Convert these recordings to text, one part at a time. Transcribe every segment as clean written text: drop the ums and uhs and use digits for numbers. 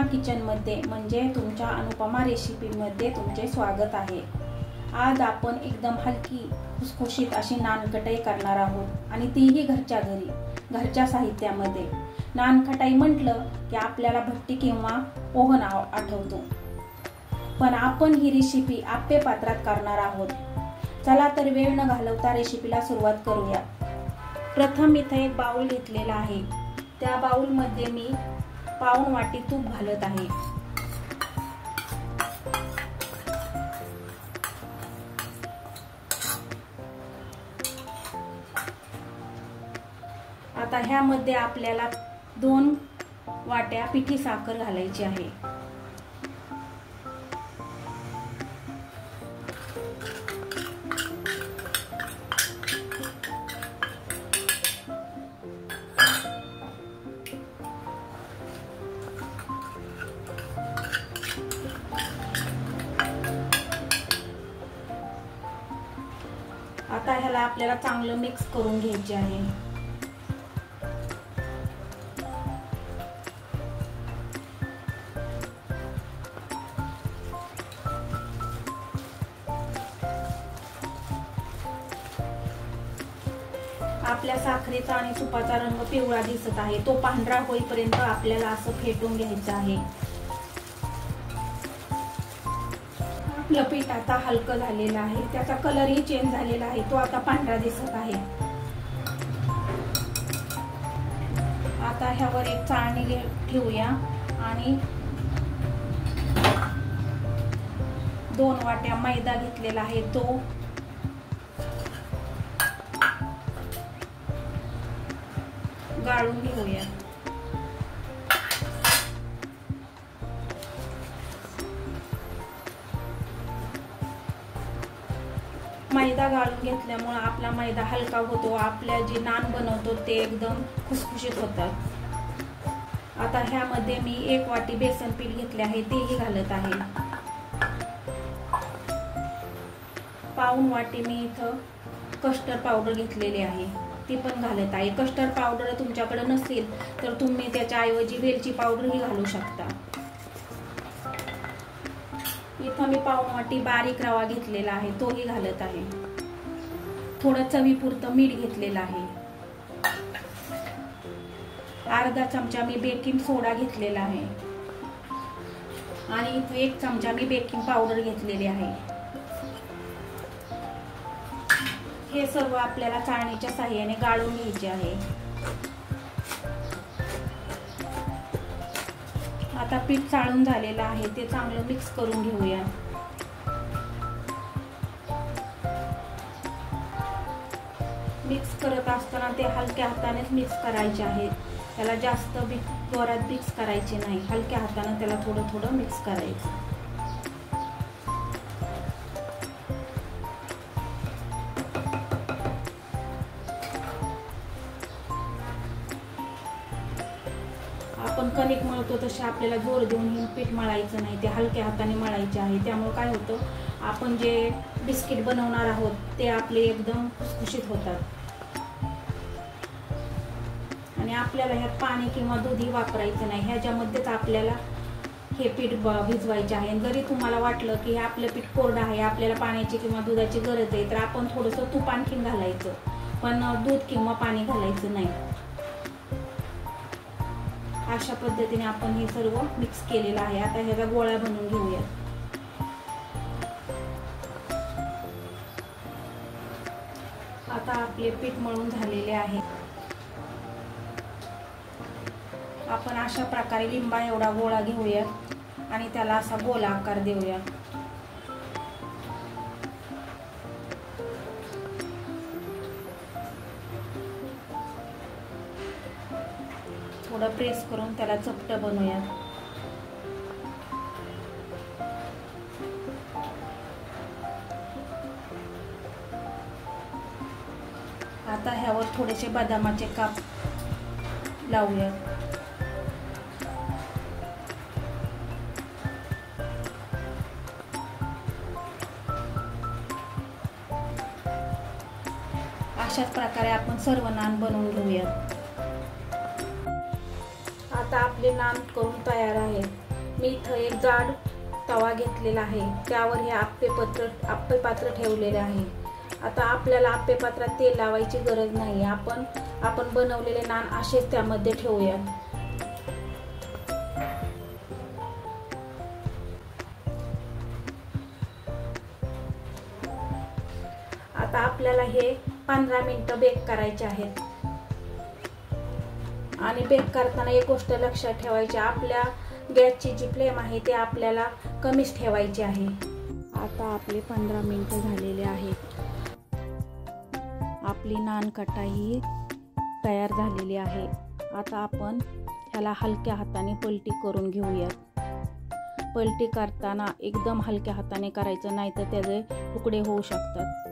किचनमध्ये म्हणजे तुमच्या अनुपमा रेसिपीमध्ये तुमचे स्वागत आहे। आज आपण एकदम हलकी खुसखुशीत अशी नानकटाई करणार आहोत आणि तीही घरच्या घरी, घरच्या साहित्यामध्ये। नानकटाई म्हटलं की आपल्याला भट्टी किंवा ओव्हन आठवतो, पण आपण ही रेसिपी आप्पे पात्रात करणार आहोत। चला तर वेळ न घालवता रेसिपीला सुरुवात करूया। प्रथम इथे एक बाउल घेतलेला आहे, त्या बाउल मध्ये मी पाऊण वाटी तूप घालत आहे। आता ह्यामध्ये आपल्याला 2 वाट्या पिठी साखर घालायची आहे। आता ह्याला आपल्याला चांगलं मिक्स करून घ्यायचे आहे। आपल्या साखरेचा आणि तुपाचा रंग पिवळा दिसत आहे, तो पांढरा होईपर्यंत आपल्याला असं फेटून घ्यायचं आहे। आपलं पीठ आता हलकं झालेलं आहे, त्याचा कलरही चेंज झालेला आहे, तो आता पांढरा दिसत आहे। आता ह्यावर एक चाळणी ठेवूया आणि 2 वाट्या मैदा घेतलेला आहे, तो गाळून घेऊया। मैदा गाळून घेतल्यामुळे आपला मैदा हलका होतो, आपल्या जे नान बनवतो ते एकदम खुसखुशीत होतात। आता ह्यामध्ये मी 1 वाटी बेसन पीठ घेतले आहे, तेही घालत आहे। पाऊण वाटी मी इथं कस्टर्ड पावडर घेतलेली आहे, ती पण घालत आहे। कस्टर्ड पावडर तुमच्याकडे नसेल तर तुम्ही त्याच्या ऐवजी वेलची पावडर ही घालू शकता। इथं मी पाऊण वाटी बारीक रवा घेतलेला आहे, तोही घालत आहे। थोडं चवीपुरतं मीठ घेतलेलं आहे। अर्धा चमचा मी बेकिंग सोडा घेतलेला आहे आणि इथं 1 चमचा मी बेकिंग पावडर घेतलेली आहे। हे सर्व आपल्याला चाळणीच्या साहाय्याने गाळून घ्यायचे आहे। आता पीठ चाळून झालेलं आहे, ते चांगलं मिक्स करून घेऊया। मिक्स करत असताना ते हलक्या हातानेच मिक्स करायचे आहे, त्याला जास्त जोरात मिक्स करायचे नाही, हलक्या हाताने त्याला थोडं थोडं मिक्स करायचं। आपण कणिक मळतो तसे आपल्याला जोर देऊन हे पीठ मळायचं नाही, ते हलक्या हाताने मळायचे आहे। त्यामुळे काय होतं, आपण जे बिस्किट बनवणार आहोत ते आपले एकदम खुसखुशीत होतात आणि आपल्याला ह्यात पाणी किंवा दूधही वापरायचं नाही, ह्याच्यामध्येच आपल्याला हे पीठ भिजवायचे आहे। जरी तुम्हाला वाटलं की हे आपलं पीठ कोरडं आहे, आपल्याला पाण्याची किंवा दुधाची गरज आहे, तर आपण थोडंसं तूप आणखीन घालायचं, पण दूध किंवा पाणी घालायचं नाही। अशा पद्धतीने आपण हे सर्व मिक्स केलेलं आहे। आता ह्याचा गोळा बनवून घेऊया। आता आपले पीठ मळून झालेले आहे। आपण अशा प्रकारे लिंबा एवढा गोळा घेऊया आणि त्याला असा गोल आकार देऊया। थोडं प्रेस करून त्याला चपटं बनवूया। आता ह्यावर थोडेसे बदामाचे काप लावूया। अशाच प्रकारे आपण सर्व नान बनवून घेऊया। आता आपले नान करून तयार आहेत। मी इथं एक जाड तवा घेतलेला आहे, त्यावर हे आप्पे पात्र ठेवलेले आहे। आता आपल्याला आप्पे पात्रात तेल लावायची गरज नाही, आपण बनवलेले नान असेच त्यामध्ये ठेवूयात। आता आपल्याला हे 15 मिनिटं बेक करायचे आहेत। आणि बेक करताना एक गोष्ट लक्षात ठेवायची, आपल्या गॅसची जी फ्लेम आहे ते आपल्याला कमीच ठेवायची आहे। आता आपले 15 मिनिटं झालेले आहेत। आपली नान कटाई तयार झालेली आहे। आता आपण ह्याला हलक्या हाताने पलटी करून घेऊयात। पलटी करताना एकदम हलक्या हाताने करायचं, नाही तर त्याचे तुकडे होऊ शकतात।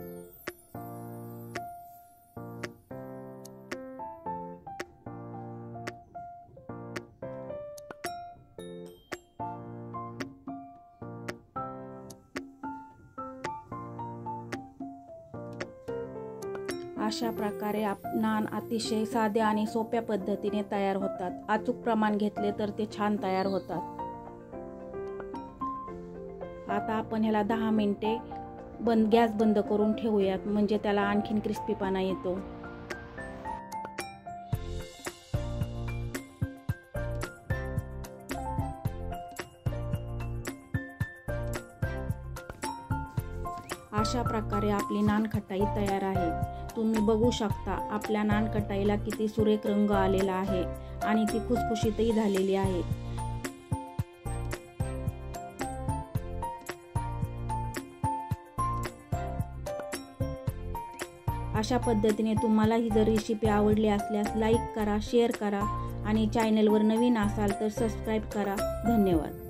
अशा प्रकारे नान अतिशय साध्या आणि सोप्या पद्धतीने तयार होतात। अचूक प्रमाण घेतले तर ते छान तयार होतात। आता आपण ह्याला 10 मिनिटे गॅस बंद करून ठेवूयात, म्हणजे त्याला आणखीन क्रिस्पीपणा येतो। अशा प्रकारे आपली नान खटाई तयार आहे। तुम्ही बघू शकता आपल्या नान कटाईला किती सुरेख रंग आलेला आहे आणि ती खुसखुशीतही झालेली आहे। अशा पद्धतीने तुम्हाला ही जर रेसिपी आवडली असल्यास लाईक करा, शेअर करा आणि चॅनलवर नवीन असाल तर सबस्क्राईब करा। धन्यवाद।